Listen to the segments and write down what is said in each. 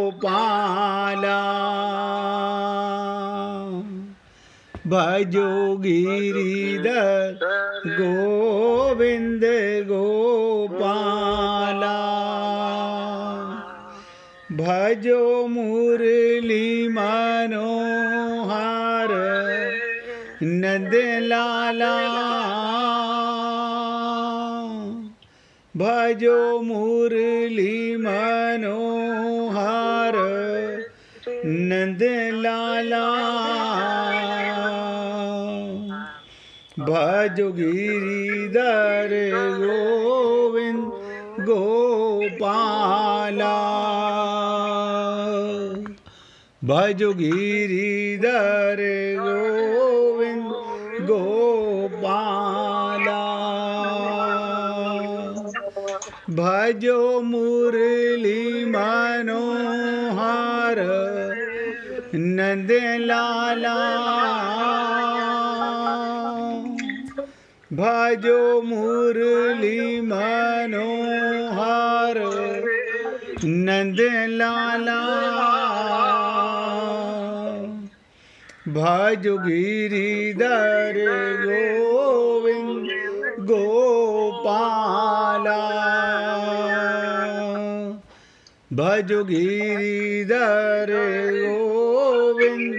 गोपाला भजो गिरिधर गोविंद गोपाला भजो मुरली मनोहर नंद लाला भजो मुरली मनोहर नंद लाला भजो गिरिधर गोविंद गोपाला भजो गिरिधर गोविंद गोपाला भजो मुरली मनोहर नंद लाला भजो मुरली मनोहर नंद लाला भजो गिरिधर गोविंद गोपाला भजो गिरिधर गोविंद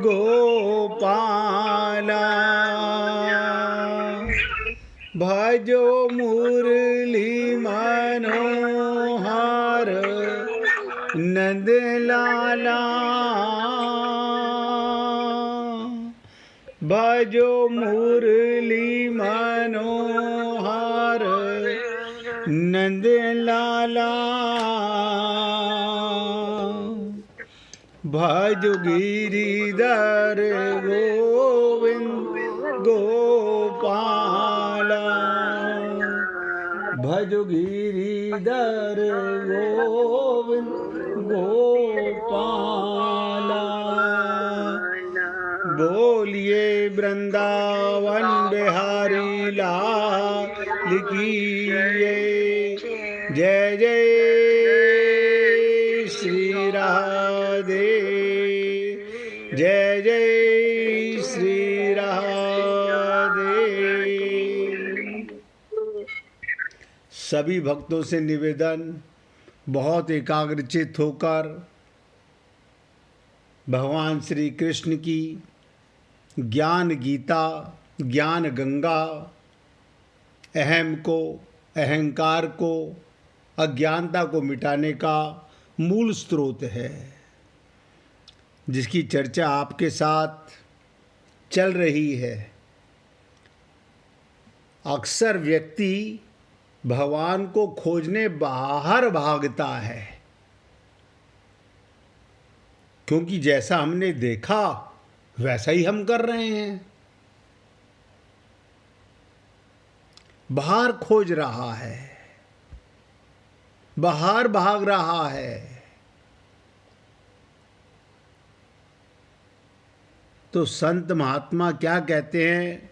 गोपाला भजो मुरली मनोहर नंद लाला भजो मुरली मनोहर नंद लाला भजो गिरिधर गोविंद गोपाला भजो गिरिधर गोविंद गोपाला बोलिए वृंदावन बिहारी लाल की जय जय श्री राधे जय जय श्री राधे। सभी भक्तों से निवेदन, बहुत एकाग्रचित होकर भगवान श्री कृष्ण की ज्ञान गीता, ज्ञान गंगा अहम को, अहंकार को, अज्ञानता को मिटाने का मूल स्रोत है, जिसकी चर्चा आपके साथ चल रही है। अक्सर व्यक्ति भगवान को खोजने बाहर भागता है, क्योंकि जैसा हमने देखा वैसा ही हम कर रहे हैं। बाहर खोज रहा है, बाहर भाग रहा है। तो संत महात्मा क्या कहते हैं?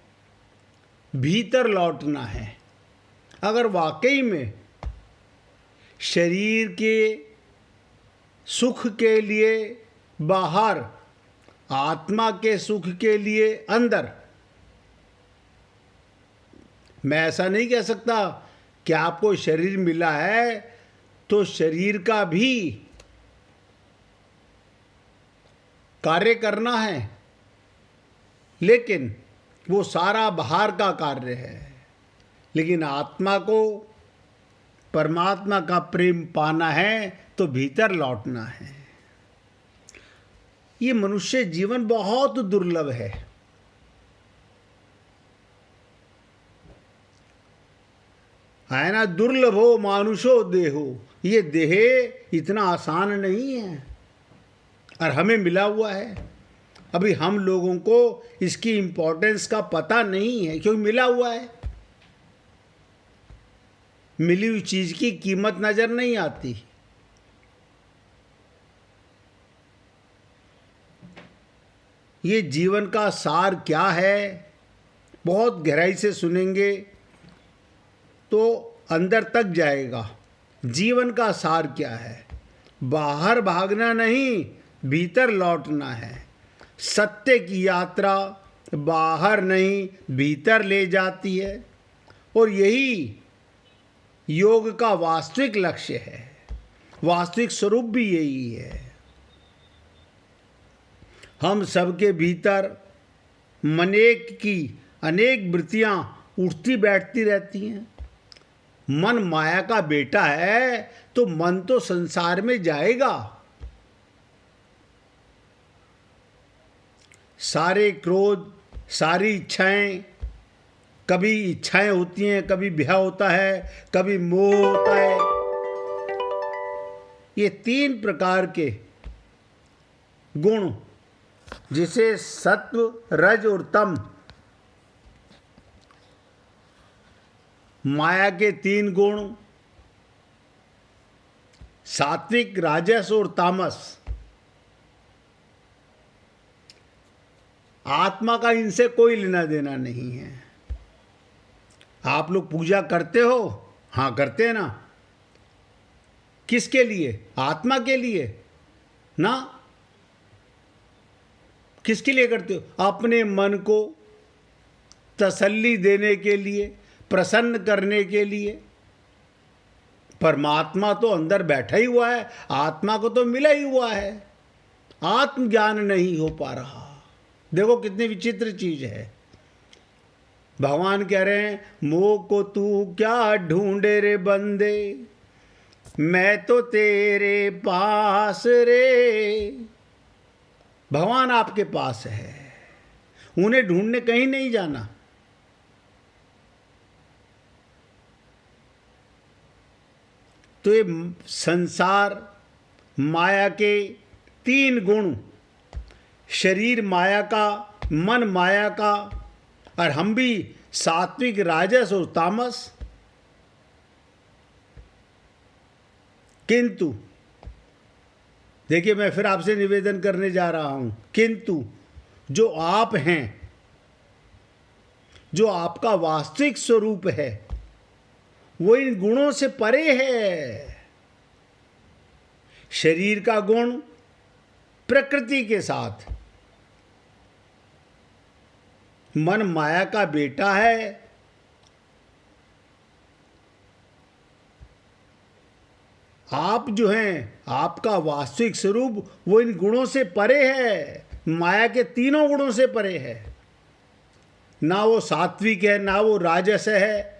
भीतर लौटना है। अगर वाकई में शरीर के सुख के लिए बाहर, आत्मा के सुख के लिए अंदर, मैं ऐसा नहीं कह सकता कि आपको शरीर मिला है तो शरीर का भी कार्य करना है, लेकिन वो सारा बाहर का कार्य है। लेकिन आत्मा को परमात्मा का प्रेम पाना है तो भीतर लौटना है। ये मनुष्य जीवन बहुत दुर्लभ है। है ना, दुर्लभो मानुषो देहो। ये देह इतना आसान नहीं है और हमें मिला हुआ है। अभी हम लोगों को इसकी इम्पोर्टेंस का पता नहीं है, क्योंकि मिला हुआ है। मिली हुई चीज की कीमत नजर नहीं आती। ये जीवन का सार क्या है, बहुत गहराई से सुनेंगे तो अंदर तक जाएगा। जीवन का सार क्या है? बाहर भागना नहीं, भीतर लौटना है। सत्य की यात्रा बाहर नहीं, भीतर ले जाती है, और यही योग का वास्तविक लक्ष्य है। वास्तविक स्वरूप भी यही है। हम सबके भीतर मनेक की अनेक वृत्तियां उठती बैठती रहती हैं। मन माया का बेटा है तो मन तो संसार में जाएगा। सारे क्रोध, सारी इच्छाएं, कभी इच्छाएं होती हैं, कभी भय होता है, कभी मोह होता है। ये 3 प्रकार के गुण, जिसे सत्व, रज और तम, माया के 3 गुण, सात्विक, राजस और तामस, आत्मा का इनसे कोई लेना देना नहीं है। आप लोग पूजा करते हो? हाँ, करते हैं ना। किसके लिए? आत्मा के लिए ना। किसके लिए करते हो? अपने मन को तसल्ली देने के लिए, प्रसन्न करने के लिए। परमात्मा तो अंदर बैठा ही हुआ है, आत्मा को तो मिला ही हुआ है। आत्मज्ञान नहीं हो पा रहा। देखो कितनी विचित्र चीज है। भगवान कह रहे हैं, मोह को तू क्या ढूंढे रे बंदे, मैं तो तेरे पास रे। भगवान आपके पास है, उन्हें ढूंढने कहीं नहीं जाना। तो ये संसार माया के 3 गुण, शरीर माया का, मन माया का, और हम भी सात्विक, राजस और तामस। किंतु देखिए, मैं फिर आपसे निवेदन करने जा रहा हूं, किंतु जो आप हैं, जो आपका वास्तविक स्वरूप है, वो इन गुणों से परे है। शरीर का गुण प्रकृति के साथ, मन माया का बेटा है। आप जो हैं, आपका वास्तविक स्वरूप वो इन गुणों से परे है, माया के 3 गुणों से परे है। ना वो सात्विक है, ना वो राजस है,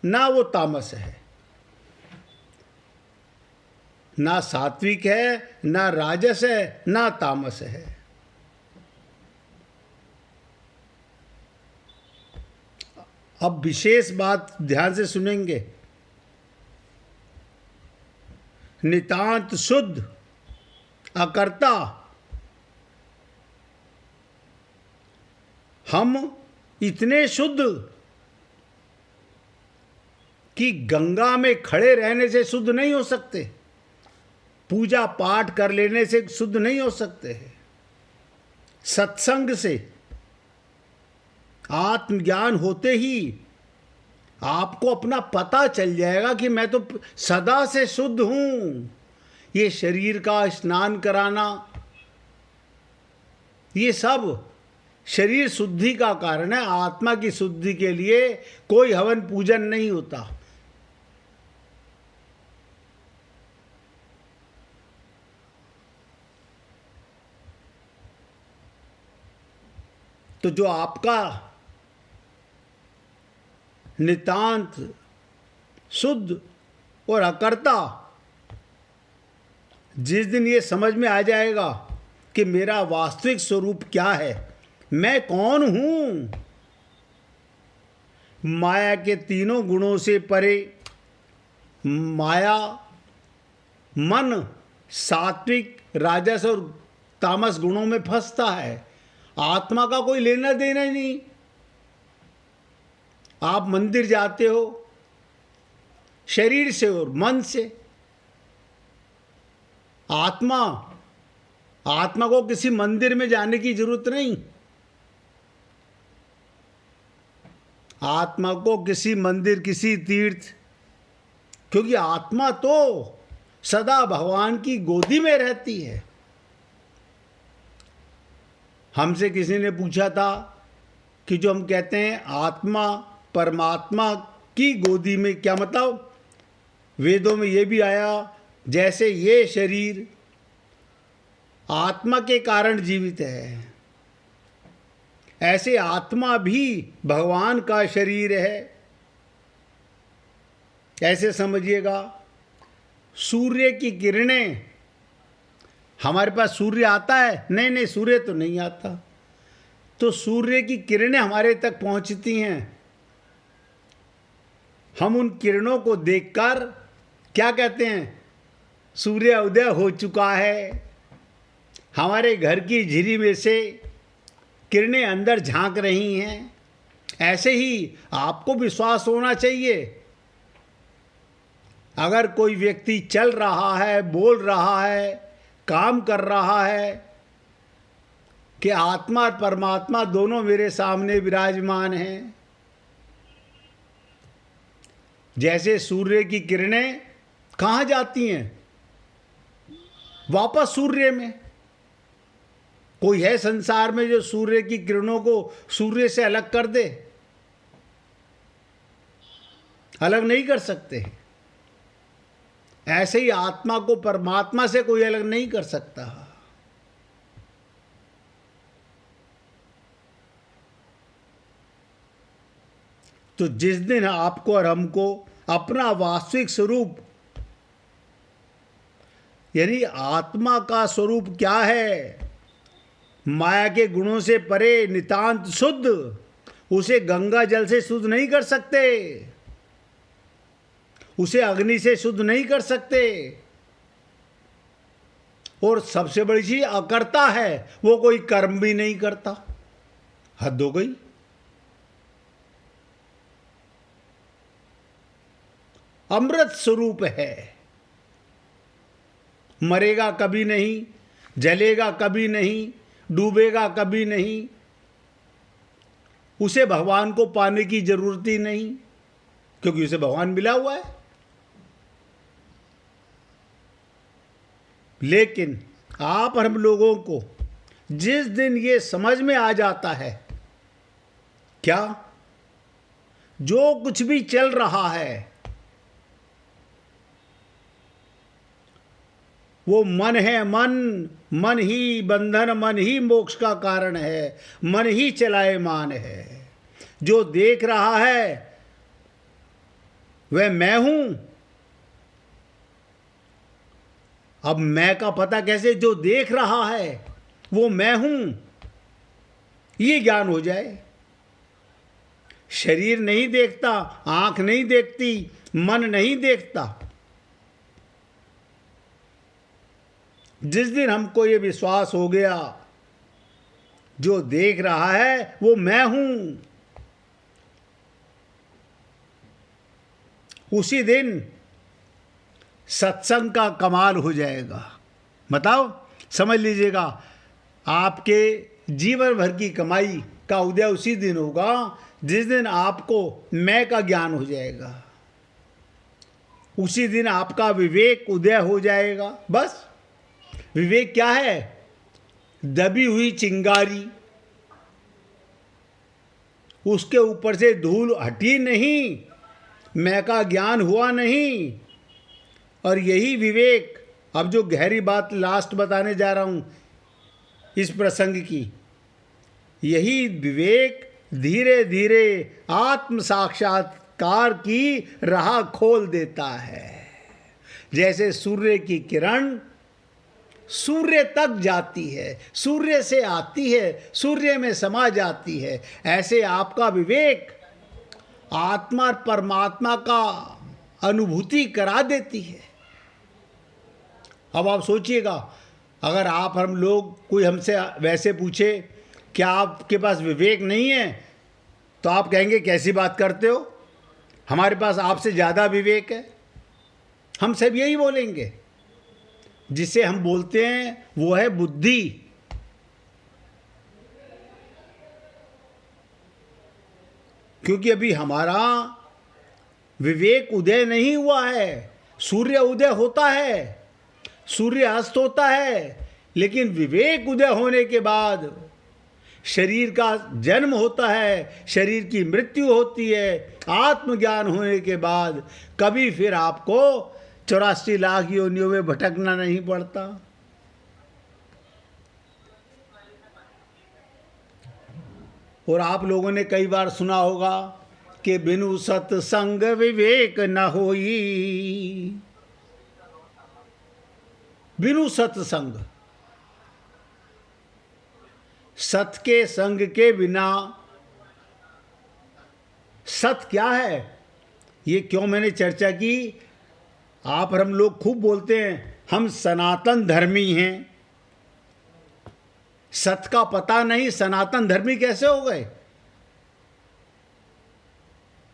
ना वो तामस है। ना सात्विक है, ना राजस है, ना तामस है। अब विशेष बात ध्यान से सुनेंगे। नितांत शुद्ध, अकर्ता, हम इतने शुद्ध कि गंगा में खड़े रहने से शुद्ध नहीं हो सकते, पूजा पाठ कर लेने से शुद्ध नहीं हो सकते हैं। सत्संग से, आत्मज्ञान होते ही आपको अपना पता चल जाएगा कि मैं तो सदा से शुद्ध हूं। ये शरीर का स्नान कराना, ये सब शरीर शुद्धि का कारण है। आत्मा की शुद्धि के लिए कोई हवन पूजन नहीं होता। तो जो आपका नितांत शुद्ध और अकर्ता, जिस दिन ये समझ में आ जाएगा कि मेरा वास्तविक स्वरूप क्या है, मैं कौन हूं, माया के 3 गुणों से परे, माया मन सात्विक, राजस और तामस गुणों में फंसता है। आत्मा का कोई लेना देना ही नहीं। आप मंदिर जाते हो शरीर से और मन से। आत्मा को किसी मंदिर में जाने की जरूरत नहीं। आत्मा को किसी मंदिर, किसी तीर्थ, क्योंकि आत्मा तो सदा भगवान की गोदी में रहती है। हमसे किसी ने पूछा था कि जो हम कहते हैं आत्मा परमात्मा की गोदी में, क्या मतलब? वेदों में ये भी आया जैसे ये शरीर आत्मा के कारण जीवित है, ऐसे आत्मा भी भगवान का शरीर है। ऐसे समझिएगा, सूर्य की किरणें, हमारे पास सूर्य आता है? नहीं नहीं, सूर्य तो नहीं आता। तो सूर्य की किरणें हमारे तक पहुंचती हैं। हम उन किरणों को देखकर क्या कहते हैं? सूर्य उदय हो चुका है। हमारे घर की झिरी में से किरणें अंदर झांक रही हैं। ऐसे ही आपको विश्वास होना चाहिए। अगर कोई व्यक्ति चल रहा है, बोल रहा है, काम कर रहा है कि आत्मा और परमात्मा दोनों मेरे सामने विराजमान हैं, जैसे सूर्य की किरणें कहाँ जाती हैं? वापस सूर्य में। कोई है संसार में जो सूर्य की किरणों को सूर्य से अलग कर दे? अलग नहीं कर सकते। ऐसे ही आत्मा को परमात्मा से कोई अलग नहीं कर सकता। तो जिस दिन आपको और हमको अपना वास्तविक स्वरूप, यानी आत्मा का स्वरूप क्या है, माया के गुणों से परे नितांत शुद्ध, उसे गंगा जल से शुद्ध नहीं कर सकते, उसे अग्नि से शुद्ध नहीं कर सकते। और सबसे बड़ी चीज अकर्ता है, वो कोई कर्म भी नहीं करता। हद हो गई। अमृत स्वरूप है, मरेगा कभी नहीं, जलेगा कभी नहीं, डूबेगा कभी नहीं। उसे भगवान को पाने की जरूरत ही नहीं, क्योंकि उसे भगवान मिला हुआ है। लेकिन आप हम लोगों को जिस दिन ये समझ में आ जाता है, क्या जो कुछ भी चल रहा है वो मन है, मन ही बंधन, मन ही मोक्ष का कारण है, मन ही चलायमान है। जो देख रहा है वह मैं हूं। अब मैं का पता कैसे? जो देख रहा है वो मैं हूं, ये ज्ञान हो जाए। शरीर नहीं देखता, आंख नहीं देखती, मन नहीं देखता। जिस दिन हमको ये विश्वास हो गया जो देख रहा है वो मैं हूं, उसी दिन सत्संग का कमाल हो जाएगा। बताओ, समझ लीजिएगा, आपके जीवन भर की कमाई का उदय उसी दिन होगा जिस दिन आपको मैं का ज्ञान हो जाएगा। उसी दिन आपका विवेक उदय हो जाएगा। बस विवेक क्या है? दबी हुई चिंगारी, उसके ऊपर से धूल हटी नहीं, मैं का ज्ञान हुआ नहीं। और यही विवेक, अब जो गहरी बात लास्ट बताने जा रहा हूं इस प्रसंग की, यही विवेक धीरे धीरे आत्म साक्षात्कार की राह खोल देता है। जैसे सूर्य की किरण सूर्य तक जाती है, सूर्य से आती है, सूर्य में समा जाती है, ऐसे आपका विवेक आत्मा और परमात्मा का अनुभूति करा देती है। अब आप सोचिएगा, अगर आप हम लोग कोई हमसे वैसे पूछे क्या आपके पास विवेक नहीं है, तो आप कहेंगे कैसी बात करते हो, हमारे पास आपसे ज़्यादा विवेक है। हम सब यही बोलेंगे। जिसे हम बोलते हैं वो है बुद्धि। क्योंकि अभी हमारा विवेक उदय नहीं हुआ है, सूर्य उदय होता है, सूर्य अस्त होता है, लेकिन विवेक उदय होने के बाद शरीर का जन्म होता है, शरीर की मृत्यु होती है। आत्मज्ञान होने के बाद कभी फिर आपको 84 लाख योनियों में भटकना नहीं पड़ता। और आप लोगों ने कई बार सुना होगा कि बिनु सत्संग विवेक न होई। बिनु सत्संग, सत के संग के बिना, सत क्या है ये क्यों मैंने चर्चा की। आप और हम लोग खूब बोलते हैं हम सनातन धर्मी हैं, सत का पता नहीं, सनातन धर्मी कैसे हो गए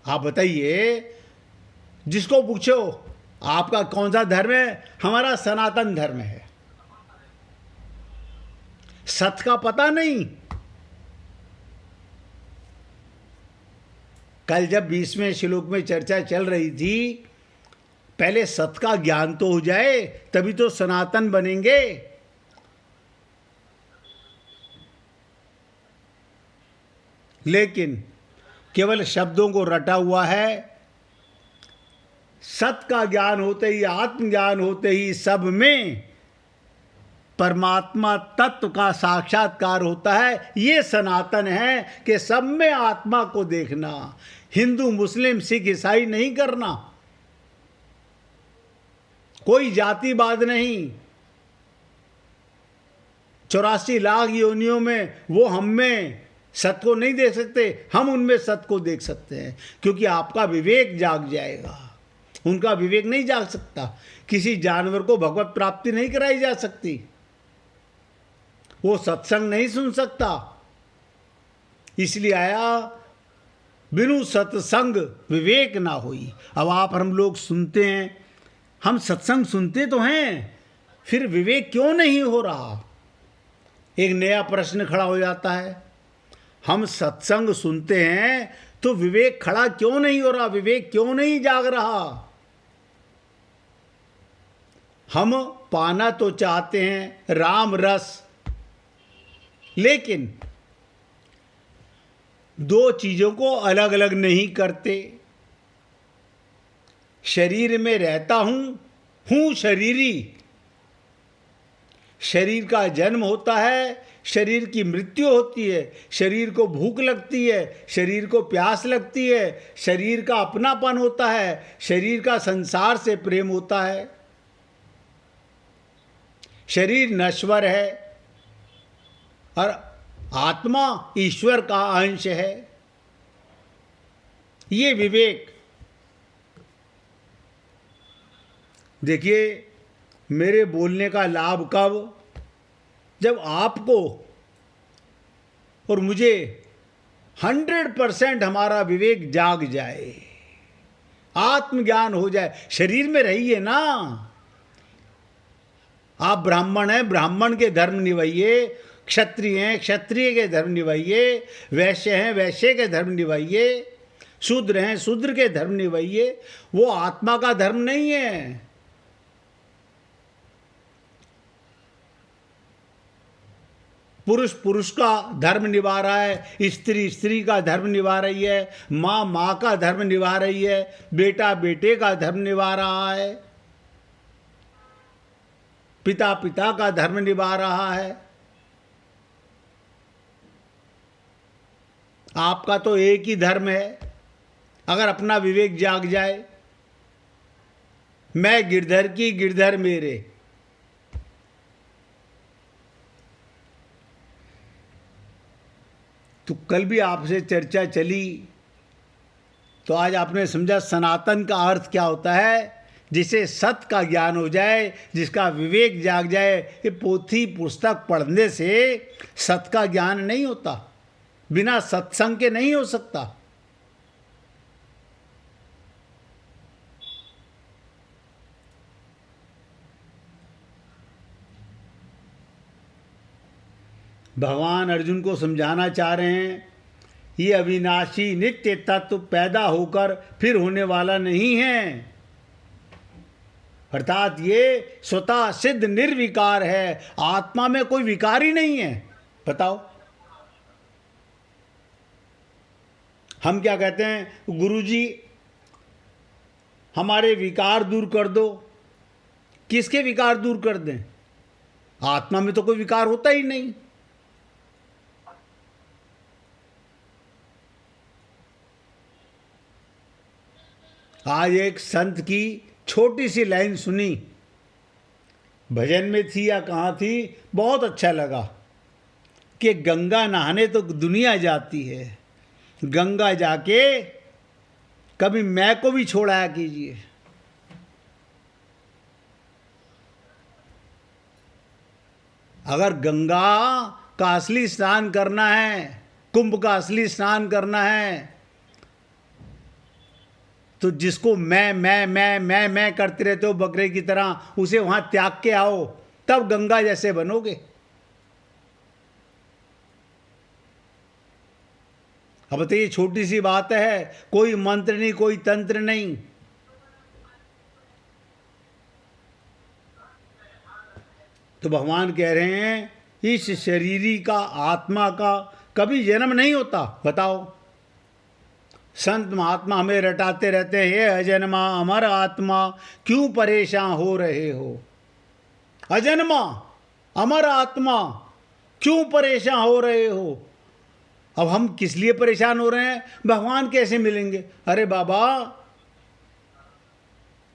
आप बताइए। जिसको पूछो आपका कौन सा धर्म है, हमारा सनातन धर्म है। सत का पता नहीं। कल जब 20वें श्लोक में चर्चा चल रही थी, पहले सत का ज्ञान तो हो जाए तभी तो सनातन बनेंगे। लेकिन केवल शब्दों को रटा हुआ है। सत का ज्ञान होते ही, आत्मज्ञान होते ही सब में परमात्मा तत्व का साक्षात्कार होता है। ये सनातन है कि सब में आत्मा को देखना। हिंदू, मुस्लिम, सिख, ईसाई नहीं करना, कोई जातिवाद नहीं। 84 लाख योनियों में वो हम में सत्य को नहीं देख सकते, हम उनमें सत्य को देख सकते हैं, क्योंकि आपका विवेक जाग जाएगा। उनका विवेक नहीं जाग सकता। किसी जानवर को भगवत प्राप्ति नहीं कराई जा सकती, वो सत्संग नहीं सुन सकता। इसलिए आया बिनु सत्संग विवेक ना होई। अब आप और हम लोग सुनते हैं, हम सत्संग सुनते तो हैं, फिर विवेक क्यों नहीं हो रहा। एक नया प्रश्न खड़ा हो जाता है। हम सत्संग सुनते हैं तो विवेक खड़ा क्यों नहीं हो रहा, विवेक क्यों नहीं जाग रहा। हम पाना तो चाहते हैं राम रस, लेकिन दो चीजों को अलग अलग नहीं करते। शरीर में रहता हूं शरीरी। शरीर का जन्म होता है, शरीर की मृत्यु होती है, शरीर को भूख लगती है, शरीर को प्यास लगती है, शरीर का अपनापन होता है, शरीर का संसार से प्रेम होता है। शरीर नश्वर है और आत्मा ईश्वर का अंश है। ये विवेक, देखिए मेरे बोलने का लाभ कब, जब आपको और मुझे 100% हमारा विवेक जाग जाए, आत्मज्ञान हो जाए। शरीर में रहिए ना। आप ब्राह्मण हैं, ब्राह्मण के धर्म निभाइए, क्षत्रिय हैं, क्षत्रिय के धर्म निभाइए, वैश्य हैं, वैश्य के धर्म निभाइए, शूद्र हैं, शूद्र के धर्म निभाइए। वो आत्मा का धर्म नहीं है। पुरुष पुरुष का धर्म निभा रहा है, स्त्री स्त्री का धर्म निभा रही है, माँ माँ का धर्म निभा रही है, बेटा बेटे का धर्म निभा रहा है, पिता पिता का धर्म निभा रहा है। आपका तो एक ही धर्म है। अगर अपना विवेक जाग जाए, मैं गिरधर की, गिरधर मेरे। तो कल भी आपसे चर्चा चली, तो आज आपने समझा सनातन का अर्थ क्या होता है। जिसे सत्य का ज्ञान हो जाए, जिसका विवेक जाग जाए। ये पोथी पुस्तक पढ़ने से सत्य का ज्ञान नहीं होता, बिना सत्संग के नहीं हो सकता। भगवान अर्जुन को समझाना चाह रहे हैं, ये अविनाशी नित्य तत्व पैदा होकर फिर होने वाला नहीं है। अर्थात ये स्वतः सिद्ध निर्विकार है, आत्मा में कोई विकार ही नहीं है। बताओ, हम क्या कहते हैं, गुरुजी हमारे विकार दूर कर दो। किसके विकार दूर कर दें? आत्मा में तो कोई विकार होता ही नहीं। आज एक संत की छोटी सी लाइन सुनी, भजन में थी या कहाँ थी, बहुत अच्छा लगा कि गंगा नहाने तो दुनिया जाती है, गंगा जाके कभी मैं को भी छोड़ाया कीजिए। अगर गंगा का असली स्नान करना है, कुंभ का असली स्नान करना है, तो जिसको मैं करते रहते हो बकरे की तरह, उसे वहां त्याग के आओ, तब गंगा जैसे बनोगे। अब बताइए, छोटी सी बात है, कोई मंत्र नहीं, कोई तंत्र नहीं। तो भगवान कह रहे हैं, इस शरीरी का, आत्मा का कभी जन्म नहीं होता। बताओ, संत महात्मा हमें रटाते रहते हैं, हे अजन्मा अमर आत्मा क्यों परेशान हो रहे हो। अजन्मा अमर आत्मा क्यों परेशान हो रहे हो। अब हम किस लिए परेशान हो रहे हैं? भगवान कैसे मिलेंगे? अरे बाबा,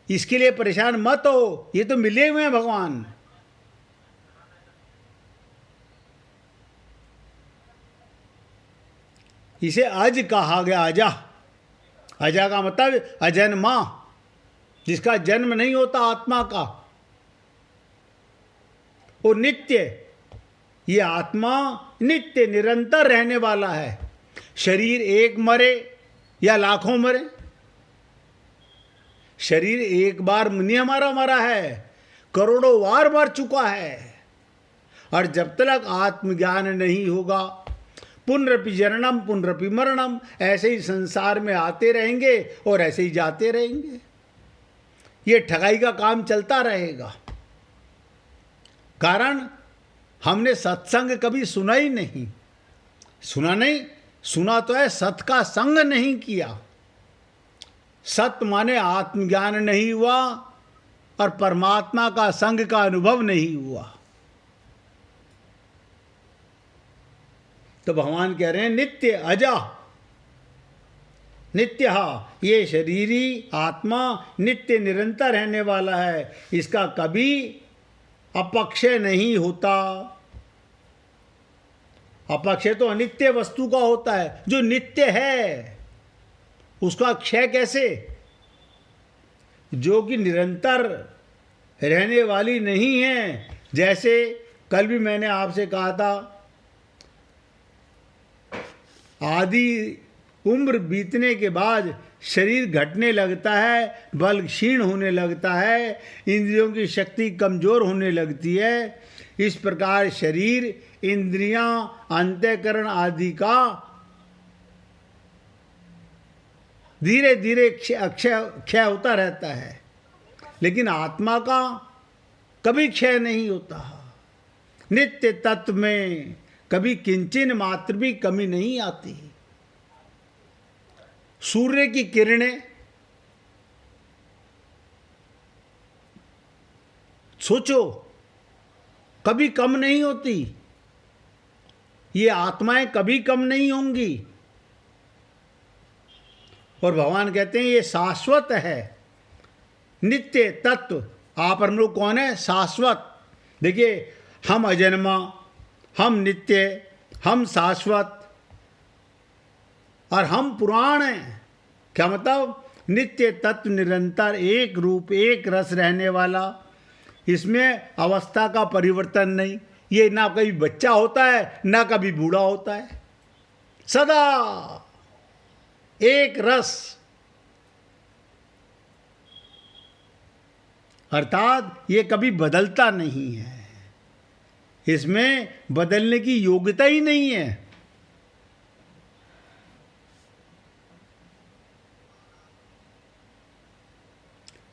इसके लिए परेशान मत हो, ये तो मिले हुए हैं भगवान। इसे अज कहा गया, अजा। अजा का मतलब अजन्मा, जिसका जन्म नहीं होता आत्मा का, वो नित्य, ये आत्मा नित्य निरंतर रहने वाला है। शरीर एक मरे या लाखों मरे, शरीर एक बार नहीं हमारा मरा है, करोड़ों बार मर चुका है। और जब तक आत्मज्ञान नहीं होगा, पुनरपि जननम पुनरपि मरणम, ऐसे ही संसार में आते रहेंगे और ऐसे ही जाते रहेंगे। ये ठगाई का काम चलता रहेगा। कारण हमने सत्संग कभी सुना ही नहीं। सुना नहीं, सुना तो है, सत का संग नहीं किया। सत माने आत्मज्ञान नहीं हुआ और परमात्मा का संग का अनुभव नहीं हुआ। तो भगवान कह रहे हैं, नित्य अजा, नित्य, ये शरीरी आत्मा नित्य निरंतर रहने वाला है, इसका कभी अपक्षय नहीं होता। अपक्षय तो अनित्य वस्तु का होता है, जो नित्य है उसका क्षय कैसे? जो कि निरंतर रहने वाली नहीं है। जैसे कल भी मैंने आपसे कहा था, आदि उम्र बीतने के बाद शरीर घटने लगता है, बल क्षीण होने लगता है, इंद्रियों की शक्ति कमजोर होने लगती है। इस प्रकार शरीर, इंद्रियां, अंतःकरण आदि का धीरे धीरे क्षय होता रहता है, लेकिन आत्मा का कभी क्षय नहीं होता। नित्य तत्व में कभी किंचन मात्र भी कमी नहीं आती। सूर्य की किरणें, सोचो, कभी कम नहीं होती। ये आत्माएं कभी कम नहीं होंगी। और भगवान कहते हैं ये शाश्वत है, नित्य तत्व। आप हम लोग कौन है? शाश्वत। देखिए, हम अजन्मा, हम नित्य, हम शाश्वत और हम पुराण हैं। क्या मतलब? नित्य तत्व, निरंतर, एक रूप, एक रस रहने वाला। इसमें अवस्था का परिवर्तन नहीं। ये ना कभी बच्चा होता है, ना कभी बूढ़ा होता है, सदा एक रस। अर्थात ये कभी बदलता नहीं है, इसमें बदलने की योग्यता ही नहीं है।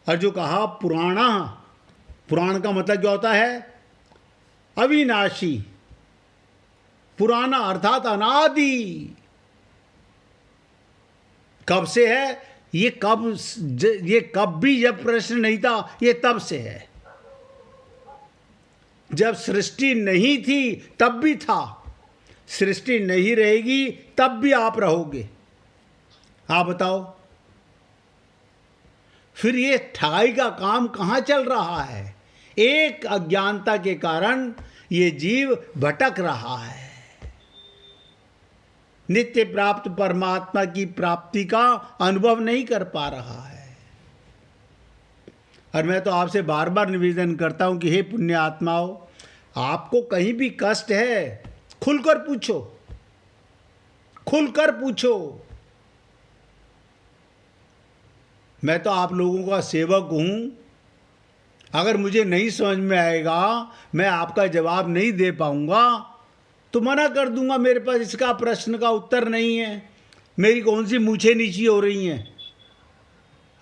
और जो कहा पुराणा, पुराण का मतलब क्या होता है? अविनाशी। पुराना अर्थात अनादि। कब से है? ये कब भी जब प्रश्न नहीं था, ये तब से है। जब सृष्टि नहीं थी तब भी था, सृष्टि नहीं रहेगी तब भी आप रहोगे। आप बताओ, फिर ये ठगाई का काम कहां चल रहा है? एक अज्ञानता के कारण ये जीव भटक रहा है। नित्य प्राप्त परमात्मा की प्राप्ति का अनुभव नहीं कर पा रहा है। और मैं तो आपसे बार बार निवेदन करता हूं कि हे पुण्य आत्माओं, आपको कहीं भी कष्ट है, खुलकर पूछो, खुलकर पूछो। मैं तो आप लोगों का सेवक हूं। अगर मुझे नहीं समझ में आएगा, मैं आपका जवाब नहीं दे पाऊंगा तो मना कर दूंगा, मेरे पास इसका प्रश्न का उत्तर नहीं है। मेरी कौन सी मूछें नीची हो रही हैं?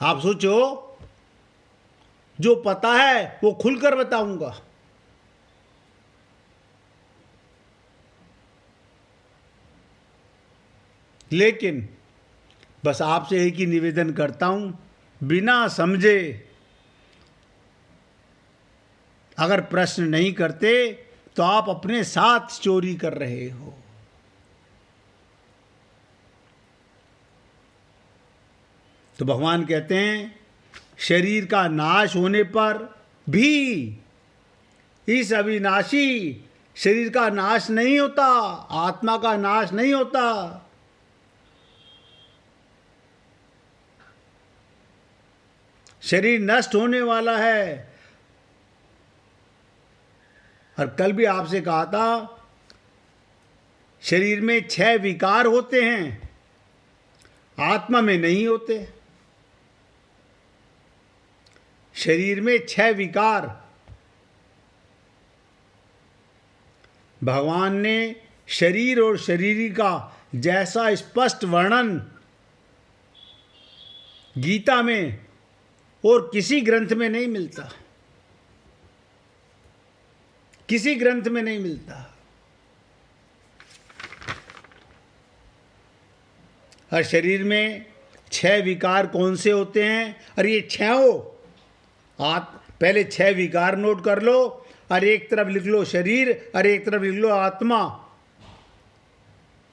आप सोचो, जो पता है वो खुलकर बताऊंगा। लेकिन बस आपसे एक ही निवेदन करता हूं, बिना समझे अगर प्रश्न नहीं करते तो आप अपने साथ चोरी कर रहे हो। तो भगवान कहते हैं, शरीर का नाश होने पर भी इस अविनाशी शरीर का नाश नहीं होता, आत्मा का नाश नहीं होता। शरीर नष्ट होने वाला है। और कल भी आपसे कहा था, शरीर में 6 विकार होते हैं, आत्मा में नहीं होते। शरीर में 6 विकार भगवान ने शरीर और शरीरी का जैसा स्पष्ट वर्णन गीता में और किसी ग्रंथ में नहीं मिलता, किसी ग्रंथ में नहीं मिलता। और शरीर में 6 विकार कौन से होते हैं? और ये 6 आप पहले 6 विकार नोट कर लो, और एक तरफ लिख लो शरीर और एक तरफ लिख लो आत्मा।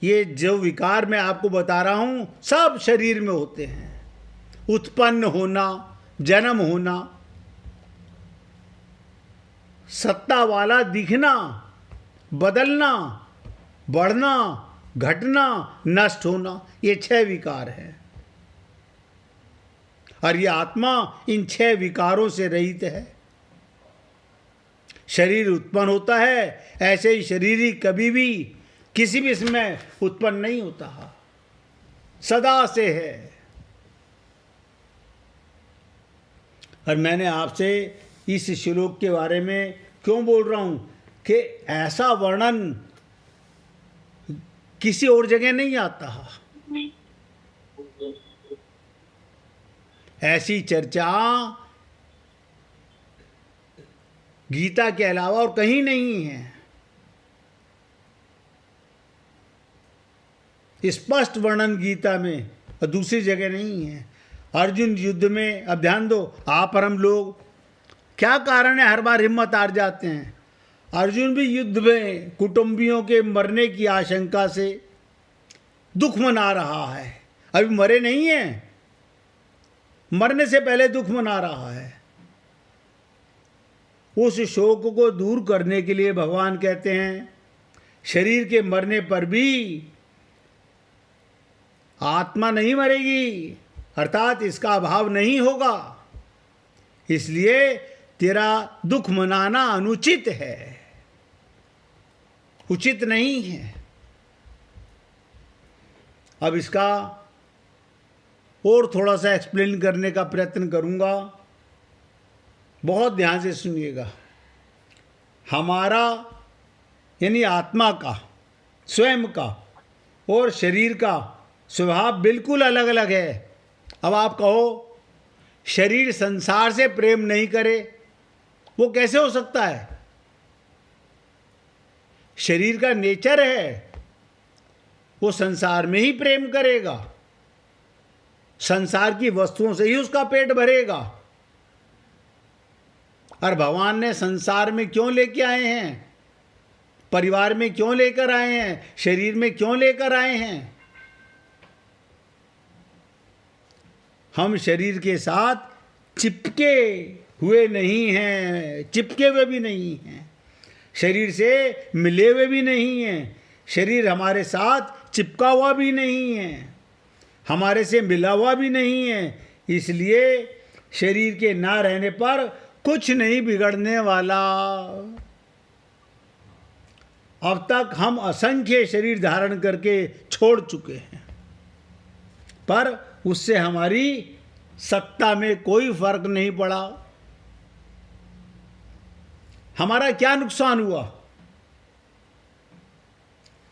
ये जो विकार मैं आपको बता रहा हूं सब शरीर में होते हैं। उत्पन्न होना, जन्म होना, सत्ता वाला दिखना, बदलना, बढ़ना, घटना, नष्ट होना, ये 6 विकार हैं। और ये आत्मा इन 6 विकारों से रहित है। शरीर उत्पन्न होता है, ऐसे ही शरीरी कभी भी किसी भी समय उत्पन्न नहीं होता, सदा से है। और मैंने आपसे इस श्लोक के बारे में क्यों बोल रहा हूं कि ऐसा वर्णन किसी और जगह नहीं आता, ऐसी चर्चा गीता के अलावा और कहीं नहीं है। स्पष्ट वर्णन गीता में और दूसरी जगह नहीं है। अर्जुन युद्ध में, अब ध्यान दो, आप और हम लोग क्या कारण है हर बार हिम्मत हार जाते हैं? अर्जुन भी युद्ध में कुटुंबियों के मरने की आशंका से दुख मना रहा है। अभी मरे नहीं हैं, मरने से पहले दुख मना रहा है। उस शोक को दूर करने के लिए भगवान कहते हैं, शरीर के मरने पर भी आत्मा नहीं मरेगी, अर्थात इसका अभाव नहीं होगा। इसलिए तेरा दुख मनाना अनुचित है, उचित नहीं है। अब इसका और थोड़ा सा एक्सप्लेन करने का प्रयत्न करूंगा, बहुत ध्यान से सुनिएगा। हमारा यानी आत्मा का, स्वयं का और शरीर का स्वभाव बिल्कुल अलग अलग है। अब आप कहो शरीर संसार से प्रेम नहीं करे, वो कैसे हो सकता है? शरीर का नेचर है, वो संसार में ही प्रेम करेगा, संसार की वस्तुओं से ही उसका पेट भरेगा। और भगवान ने संसार में क्यों लेके आए हैं? परिवार में क्यों लेकर आए हैं? शरीर में क्यों लेकर आए हैं? हम शरीर के साथ चिपके हुए नहीं हैं, चिपके हुए भी नहीं हैं, शरीर से मिले हुए भी नहीं हैं, शरीर हमारे साथ चिपका हुआ भी नहीं है, हमारे से मिला हुआ भी नहीं है। इसलिए शरीर के ना रहने पर कुछ नहीं बिगड़ने वाला। अब तक हम असंख्य शरीर धारण करके छोड़ चुके हैं, पर उससे हमारी सत्ता में कोई फर्क नहीं पड़ा। हमारा क्या नुकसान हुआ?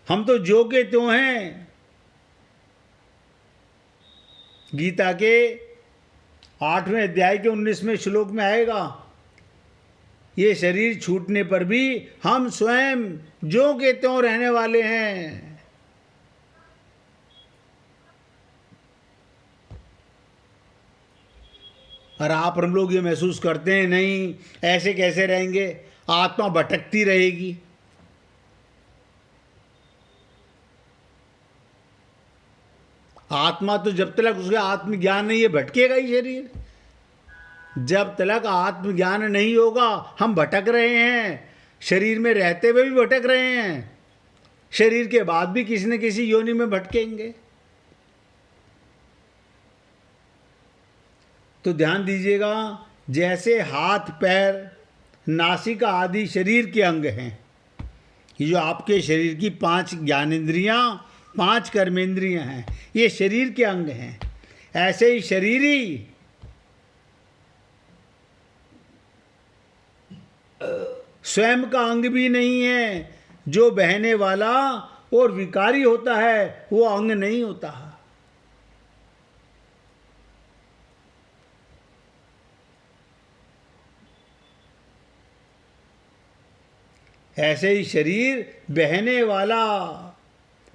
हम तो जो के त्यों हैं। गीता के 8वें अध्याय के 19वें श्लोक में आएगा, ये शरीर छूटने पर भी हम स्वयं जो के त्यों रहने वाले हैं। और आप हम लोग ये महसूस करते हैं, नहीं ऐसे कैसे रहेंगे, आत्मा भटकती रहेगी। आत्मा तो जब तक उसका आत्मज्ञान नहीं है भटकेगा ही शरीर। जब तक आत्मज्ञान नहीं होगा हम भटक रहे हैं, शरीर में रहते हुए भी भटक रहे हैं, शरीर के बाद भी किसी न किसी योनि में भटकेंगे। तो ध्यान दीजिएगा, जैसे हाथ पैर नासिका आदि शरीर के अंग हैं, ये जो आपके शरीर की 5 ज्ञानेंद्रियां 5 कर्मेंद्रियां हैं, ये शरीर के अंग हैं। ऐसे ही शरीर ही स्वयं का अंग भी नहीं है। जो बहने वाला और विकारी होता है वो अंग नहीं होता। ऐसे ही शरीर बहने वाला,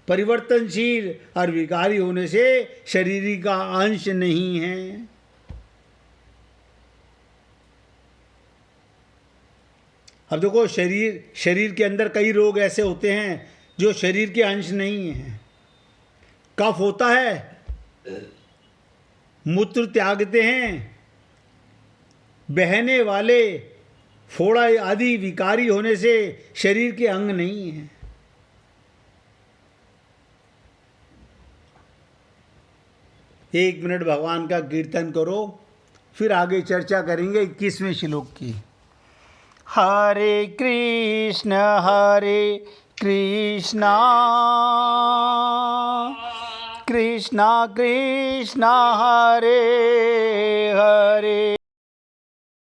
परिवर्तनशील और विकारी होने से शरीर का अंश नहीं है। अब देखो, शरीर के अंदर कई रोग ऐसे होते हैं जो शरीर के अंश नहीं हैं। कफ होता है, मूत्र त्यागते हैं, बहने वाले फोड़ा आदि विकारी होने से शरीर के अंग नहीं हैं। एक मिनट भगवान का कीर्तन करो, फिर आगे चर्चा करेंगे 21वें श्लोक की। हरे कृष्ण कृष्ण कृष्ण हरे हरे।